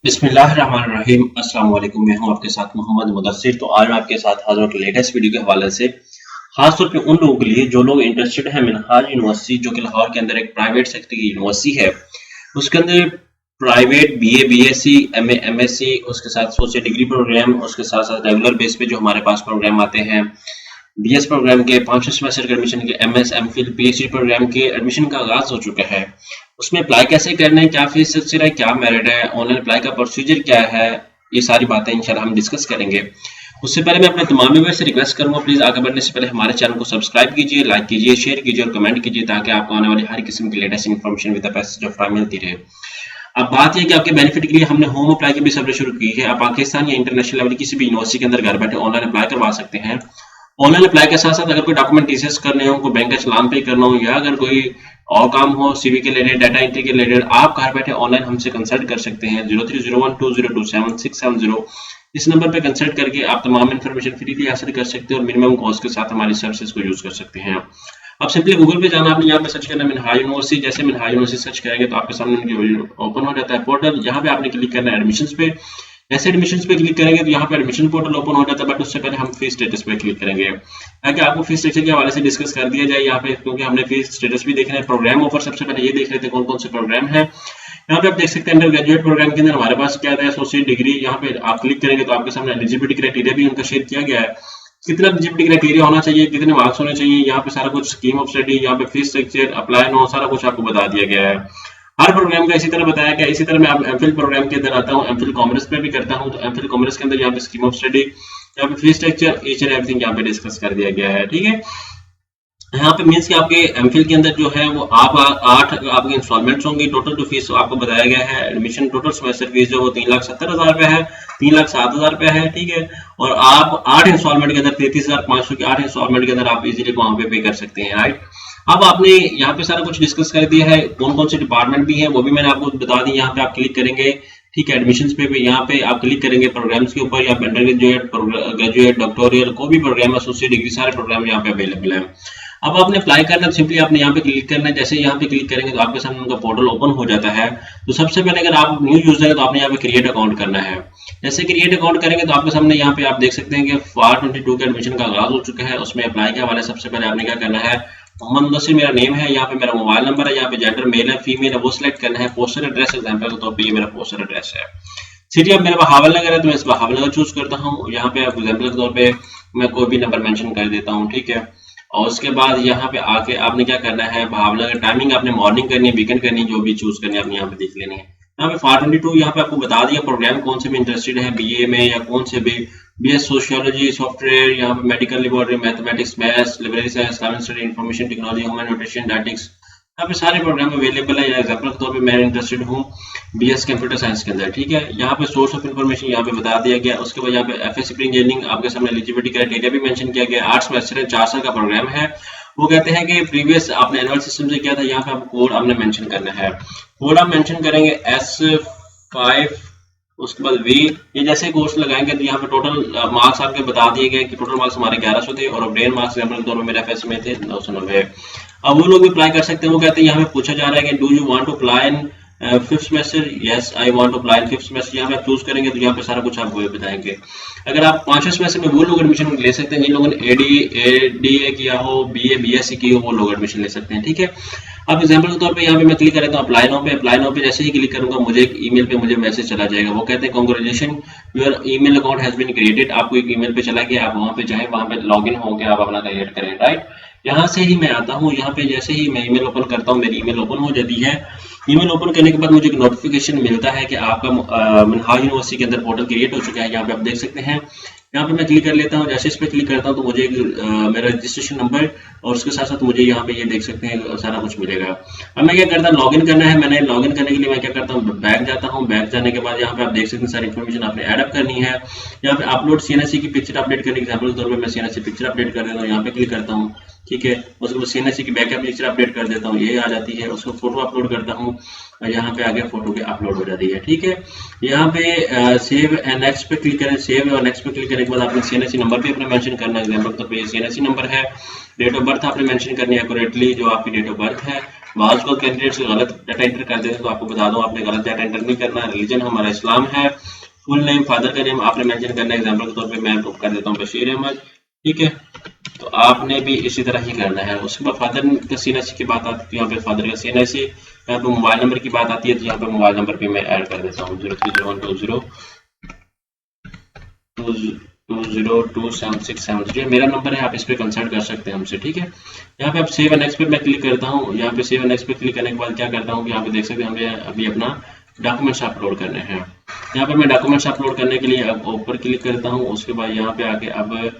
बिस्मिल्लाहिर्रहमानिर्रहीम। अस्सलाम वालेकुम। मैं हूं आपके साथ मोहम्मद मुदस्सिर। तो आज मैं आपके साथ हाजिर हूं लेटेस्ट वीडियो के हवाले से, खास तौर पे उन लोगों के लिए जो लोग इंटरेस्टेड हैं मिनहाज यूनिवर्सिटी, जो कि लाहौर के अंदर एक प्राइवेट सेक्टर की यूनिवर्सिटी है। उसके अंदर private BA, BSc, MA, MSc, उसके साथ एसोसिएट डिग्री प्रोग्राम, उसके साथ साथ रेगुलर बेस पे जो हमारे पास प्रोग्राम आते हैं, बीएस प्रोग्राम के 5 सेमेस्टर के एडमिशन के, एमएस, एमफिल, पीएचडी प्रोग्राम के एडमिशन का आगाज हो चुका है। उसमें अप्लाई कैसे करना है, क्या फीस स्ट्रक्चर है, क्या मेरिट है, ऑनलाइन अप्लाई का प्रोसीजर क्या है, ये सारी बातें इंशाल्लाह हम डिस्कस करेंगे। उससे पहले मैं अपने तमाम व्यूअर्स से रिक्वेस्ट करूंगा, प्लीज आगे बढ़ने से पहले हमारे चैनल को सब्सक्राइब कीजिए, लाइक कीजिए, शेयर कीजिए और कमेंट कीजिए, ताकि आपको आने वाली हर किस्म की latest information with the passage of time मिलती रहे। अब बात यह कि आपके बेनिफिट के लिए हमने होम अप्लाई की भी सर्विस शुरू की है। आप पाकिस्तान या इंटरनेशनल लेवल किसी भी यूनिवर्सिटी के अंदर घर बैठे ऑनलाइन अप्लाई करवा सकते हैं। ऑनलाइन अप्लाई के साथ साथ अगर कोई डॉक्यूमेंट टीसीएस करने हो, कोई बैंक का चलान पे करना हो, या अगर कोई और काम हो सीवी के रिलेटेड, डाटा एंट्री के रिलेटेड, आप घर बैठे ऑनलाइन हमसे कंसल्ट कर सकते हैं। 0301202760 इस नंबर पे कंसल्ट करके आप तमाम इन्फॉर्मेशन फ्रीली हासिल कर सकते हैं और मिनिमम कॉस्ट के साथ हमारी सर्विसेज को यूज कर सकते हैं। अब सिंपली गूगल पे जाना, आपने यहाँ पे सर्च करना मिनहाज यूनिवर्सिटी। जैसे मिनहाज यूनिवर्सिटी सर्च करेंगे तो आपके सामने उनकी ओपन हो जाता है पोर्टल। यहाँ पे आपने क्लिक करना है एडमिशंस पे। ऐसे एडमिशंस पे क्लिक करेंगे तो यहाँ पे एडमिशन पोर्टल ओपन हो जाता है, बट उससे पहले हम फीस स्टेटस पे क्लिक करेंगे ताकि आपको फीस स्ट्रक्चर के हवाले से डिस्कस कर दिया जाए यहाँ पे, क्योंकि हमने फीस स्टेटस भी देखना है। प्रोग्राम ऑफर सबसे पहले ये देख लेते हैं कौन कौन से प्रोग्राम है। यहाँ पे आप देख सकते हैं अंडर ग्रेजुएट प्रोग्राम के अंदर हमारे पास क्या है, एसोसिएट डिग्री। यहाँ पे आप क्लिक करेंगे तो आपके सामने एलिजिबिलिटी क्राइटेरिया भी उनका शेयर किया गया है, कितना एलिजिबिलिटी क्राइटेरिया होना चाहिए, कितने मार्क्स होने चाहिए, यहाँ पे सारा कुछ स्कीम ऑफ स्टडी, यहाँ पे फीस स्ट्रक्चर, अप्लाई नो, सारा कुछ आपको बता दिया गया है। हर प्रोग्राम का इसी तरह बताया गया। इसी तरह मैं अब एमफिल प्रोग्राम के अंदर आता हूँ, एमफिल कॉमर्स पे भी करता हूँ। तो एमफिल कॉमर्स के अंदर यहाँ पे स्कीम ऑफ स्टडी, यहाँ पे fees structure, each and everything यहाँ पे डिस्कस कर दिया गया है। ठीक है, यहाँ पे मीन्स कि आपके एमफिल के अंदर जो है वो आप 8 आपके इंस्टॉलमेंट्स होंगी। टोटल जो फीस आपको बताया गया है, एडमिशन टोटल सेमेस्टर फीस जो वो 3,70,000 रुपए है, 3,07,000 रुपए है। ठीक है, और आप 8 इंस्टॉलमेंट के अंदर 33,500 की 8 इंस्टॉलमेंट के अंदर आप इजीली वहां पे कर सकते हैं। राइट, अब आपने यहाँ पे सारा कुछ डिस्कस कर दिया है, कौन कौन से डिपार्टमेंट भी हैं वो भी मैंने आपको बता दी। यहाँ पे आप क्लिक करेंगे, ठीक है, एडमिशंस पे भी यहाँ पे आप क्लिक करेंगे प्रोग्राम्स के ऊपर, या अंडर ग्रेजुएट, ग्रेजुएट, डॉक्टोरियल, कोई भी प्रोग्राम, एसोसिएट डिग्री, सारे प्रोग्राम यहाँ पे अवेलेबल है। अब आपने अप्लाई करना है, सिंपली आपने यहाँ पे क्लिक करना है। जैसे यहाँ पे क्लिक करेंगे तो आपके सामने उनका पोर्टल ओपन हो जाता है। तो सबसे पहले अगर आप न्यू यूजर है तो आपने यहाँ पे क्रिएट अकाउंट करना है। जैसे क्रिएट अकाउंट करेंगे तो आपके सामने यहाँ पे आप देख सकते हैं कि फार 22 के एडमिशन का आगाज हो चुका है। उसमें अप्लाई के हवाले सबसे पहले आपने क्या करना है, मोहम्मद मुदस्सिर मेरा नेम है, यहाँ पे मेरा मोबाइल नंबर है, यहाँ पे जेंडर मेल है, फीमेल है, वो सिलेक्ट करना है। पोस्टल एड्रेस एग्जाम्पल के तौर पर ये मेरा पोस्टल एड्रेस है। सिटी अब मेरा बहावल नगर है तो मैं इस बहावल नगर चूज करता हूँ। यहाँ पे एग्जाम्पल के तौर पे मैं कोई भी नंबर मेंशन कर देता हूँ। ठीक है, और उसके बाद यहाँ पे आके आपने क्या करना है, भावनगर टाइमिंग आपने मॉर्निंग करनी है, वीकेंड करनी है, जो भी चूज करनी है आपने यहाँ पे देख लेनी है। यहाँ पे 422 यहाँ पे आपको बता दिया प्रोग्राम कौन से में इंटरेस्टेड है, बीए में या कौन से भी, बीएस सोशियोलॉजी, सॉफ्टवेयर, यहाँ पे medical laboratory, mathematics, maths, library science, Islamic study, information technology, human nutrition, dietetics, यहाँ पे सारे प्रोग्राम अवेलेबल है। या एग्जाम्पल के तौर पे मैं इंटरेस्टेड हूँ बीएस कंप्यूटर साइंस के अंदर। ठीक है, यहाँ पे सोर्स ऑफ इन्फॉर्मेशन यहाँ पे बता दिया गया। उसके बाद यहाँ पे एफएससी इंजीनियरिंग आपके सामने एलिजिबिलिटी क्राइटेरिया भी मेंशन किया गया। 8 सेमेस्टर है, 4 साल का प्रोग्राम है। वो कहते हैं कि प्रीवियस आपने एनुअल सिस्टम से किया था। यहाँ पे आपको कोड आपने मेंशन करना है, कोड आप मेंशन करेंगे S5, उसके बाद वी। ये जैसे कोर्स लगाएंगे तो यहाँ पे टोटल मार्क्स आपके बता दिए गए कि टोटल मार्क्स हमारे 1100 थे और ऑब्टेन मार्क्स एग्जाम्पल के तौर पर मेरे एफएस में थे 990। अब वो लोग भी अप्लाई कर सकते हैं। वो कहते हैं यहाँ पे पूछा जा रहा है कि do you want to apply in 5th semester, yes I want to apply in 5th semester. यहाँ पे आप चूज करेंगे तो यहाँ पे सारा कुछ आपको बताएंगे। अगर आप 5वें सेमेस्टर में वो लोग एडमिशन ले सकते हैं जिन लोगों ने एडीए किया हो, बीए, बीएससी की हो, वो लोग एडमिशन ले सकते हैं। ठीक है, अब एग्जांपल के तौर पे यहाँ पे मैं क्लिक कर लेता हूँ अप्लाई नाउ पे। अप्लाई नाउ पे जैसे ही क्लिक करूंगा मुझे एक ईमेल पे मुझे मैसेज चला जाएगा। वो कहते हैं congratulation, your email account has been created. आपको एक ईमेल पे चला गया, आप वहां पे जाएं, वहां पे लॉगिन होकर आप अपना क्रिएट करें। राइट, यहाँ से ही मैं आता हूँ, यहाँ पे जैसे ही मैं ईमेल ओपन करता हूँ मेरी ईमेल ओपन हो जाती है। ईमेल ओपन करने के बाद मुझे एक नोटिफिकेशन मिलता है कि आपका मिनहाज यूनिवर्सिटी के अंदर पोर्टल क्रिएट हो चुका है। यहाँ पे आप देख सकते हैं, यहाँ पे मैं क्लिक कर लेता हूँ। जैसे इस पे क्लिक करता हूँ तो मुझे मेरा रजिस्ट्रेशन नंबर और उसके साथ साथ मुझे यहाँ पे ये देख सकते हैं सारा कुछ मिलेगा। अब मैं क्या करता हूँ, लॉगिन करना है। मैंने लॉगिन करने के लिए मैं क्या करता हूँ, बैक जाता हूँ। बैक जाने के बाद यहाँ पे आप देख सकते हैं सारी इन्फॉर्मेशन आपने एड अप करनी है। यहाँ पे अपलोड सीएनएससी की पिक्चर अपडेट करने के एग्जाम्पल के तौर पर मैं सीएनएससी पिक्चर अपडेट कर देता हूँ। यहाँ पे क्लिक करता हूँ। ठीक है, उसके बाद सीएनएससी की बैकअप पिक्चर अपडेट कर देता हूँ, ये आ जाती है। उसको फोटो अपलोड करता हूँ, यहाँ पे आगे फोटो के अपलोड हो जाती है। ठीक है, यहाँ पे सेव एंड नेक्स्ट पे क्लिक करें। सेव और नेक्स्ट पे क्लिक करने के बाद आपने सीएनएससी नंबर भी अपना मेंशन करना है। एग्जांपल तो पे सीएनएससी नंबर है। डेट ऑफ बर्थ आपने मेंशन करनी है एक्यूरेटली, जो आपकी डेट ऑफ बर्थ है। बाज़ को कैंडिडेट्स गलत डाटा एंटर कर देते हैं, तो आपको बता दूं आपने गलत डाटा एंटर नहीं करना। रिलीजन हमारा इस्लाम है। फुल नेम, फादर का नेम आपने मेंशन करना है। एग्जांपल के तौर पे मैं कर देता हूँ बशीर अहमद, ठीक है। तो आपने भी इसी तरह ही करना है। उसके बाद फादर का CNIC की बात आती है, यहाँ पे फादर का CNIC, यहाँ पे मोबाइल नंबर की बात आती है, तो यहाँ पे मोबाइल नंबर पे मैं ऐड कर देता हूँ 030120202673। मेरा नंबर है, आप इस पे कंसल्ट कर सकते हैं हमसे, ठीक है। यहाँ पे आप सेव एंड नेक्स्ट पे मैं क्लिक करता हूँ। यहाँ पे सेव एंड नेक्स्ट पे क्लिक करने के बाद क्या करता हूँ कि यहाँ पे देख सकते हैं हमें अभी अपना डॉक्यूमेंट्स अपलोड करने हैं। यहाँ पे मैं डॉक्यूमेंट्स अपलोड करने के लिए अब ऊपर क्लिक करता हूँ। उसके बाद यहाँ पे आके अब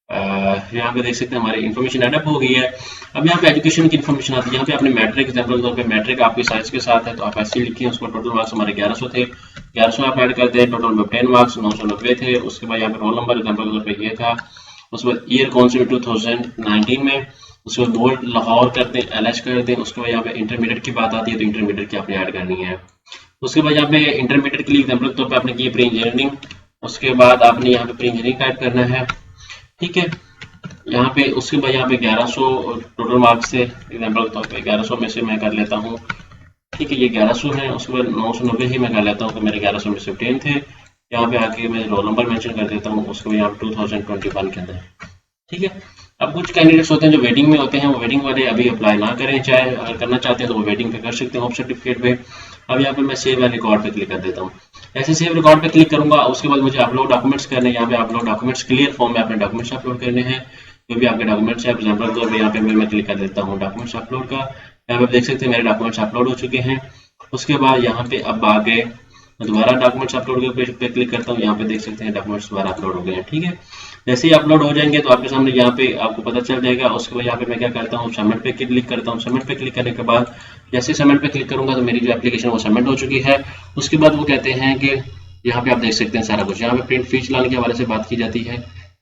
यहाँ पे देख सकते हैं हमारी इन्फॉर्मेशन एडअप हो गई है। अब यहाँ पे एजुकेशन की इन्फॉर्मेशन आती है। यहाँ पे आपने मैट्रिक, एग्जाम्पल के तौर पे मैट्रिक आपके साइंस के साथ है, तो आप ऐसे ही लिखिए। उसको टोटल मार्क्स हमारे 1100 थे, 1100 आप ऐड करते हैं। टोटल में 10 मार्क्स 990 थे। उसके बाद यहाँ पे रोल नंबर एग्जाम्पल के तौर पे ये था। उसके बाद ईयर कौन से 2019 में। उसके बाद बोर्ड लाहौर करते हैं, LH कर दें। उसके बाद यहाँ पे इंटरमीडिएट की बात आती है, तो इंटरमीडिएट की आपने ऐड करनी है। उसके बाद यहाँ पे इंटरमीडिएट के लिए एग्जाम्पल के तौर पे आपने की प्री इंजीनियरिंग। उसके बाद आपने यहाँ पे प्री इंजीनियरिंग टाइप करना है, ठीक है। यहाँ पे उसके बाद यहाँ पे 1100 टोटल मार्क्स से, एग्जाम्पल के तौर पे 1100 में से मैं कर लेता हूँ, ठीक है। ये 1100 है। उसके बाद 990 ही मैं कर लेता हूँ, तो मेरे 1100 में से 10 थे। यहाँ पे आके मैं रोल नंबर मेंशन कर देता हूँ। उसके बाद यहाँ पे 2021 के अंदर, ठीक है। अब कुछ कैंडिडेट्स होते हैं जो वेटिंग में होते हैं, वो वेटिंग वाले अभी अप्लाई ना करें, चाहे अगर करना चाहते हैं तो वो वेटिंग पे कर सकते हैं होप सर्टिफिकेट पे। अब यहाँ पे मैं सेव एंड रिकॉर्ड पे क्लिक कर देता हूँ। ऐसे सेव रिकॉर्ड पे क्लिक करूंगा। उसके बाद मुझे अपलोड डॉक्यूमेंट्स करने हैं। यहाँ पे अपलोड डॉक्यूमेंट्स क्लियर फॉर्म में अपने डॉक्यूमेंट्स अपलोड करने हैं, जो भी आपके डॉक्यूमेंट्स है। एग्जाम्पल तौर पर यहाँ पे मैं क्लिक कर देता हूँ डॉक्यूमेंट्स अपलोड का। यहाँ पे देख सकते हैं मेरे डॉक्यूमेंट्स अपलोड हो चुके हैं। उसके बाद यहाँ पे अब आगे दोबारा डॉक्यूमेंट्स अपलोड के पेज पे क्लिक करता हूँ। यहाँ पे देख सकते हैं डॉक्यूमेंट्स दोबारा अपलोड हो गए हैं, ठीक है। जैसे ही अपलोड हो जाएंगे तो आपके सामने यहाँ पे आपको पता चल जाएगा। उसके बाद यहाँ पे मैं क्या करता हूँ, सबमिट पे क्लिक करता हूँ। सबमिट पे क्लिक करने के बाद जैसे सबमिट पे क्लिक करूंगा तो मेरी जो एप्लीकेशन वो सबमिट हो चुकी है। उसके बाद वो कहते हैं कि यहाँ पे आप देख सकते हैं सारा कुछ। यहाँ पे प्रिंट फी चलाने के हवाले से बात की जाती है,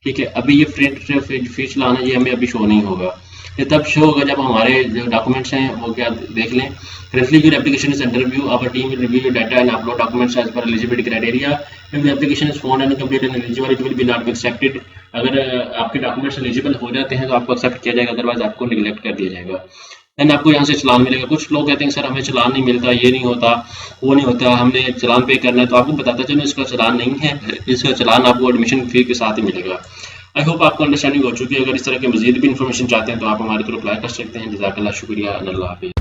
ठीक है। अभी ये प्रिंट फी चलाना ये हमें अभी शो नहीं होगा, ये तब शो होगा जब हमारे जो डॉक्यूमेंट्स हैं वो क्या देख लें। Currently your application is under review. Our team will review your data and upload documents as per eligibility criteria. If the application is found incomplete and ineligible, it will be not be accepted. अगर आपके documents eligible हो जाते हैं तो आपको accept किया जाएगा, otherwise आपको निगलेक्ट कर दिया जाएगा। देन आपको यहाँ से चलान मिलेगा। कुछ लोग कहते हैं सर हमें चलान नहीं मिलता, ये नहीं होता, वो नहीं होता, हमने चलान पे करना है। तो आपको बताता चलो इसका चलान नहीं है, इसका चलान आपको एडमिशन फी के साथ ही मिलेगा। आई होप आपको अंडरस्टैंडिंग हो चुकी है। अगर इस तरह के मजीद भी इन्फॉर्मेशन चाहते हैं तो आप हमारे थ्रू अप्लाई कर सकते हैं। जज़ाकल्लाह, शुक्रिया, अल्लाह हाफिज़।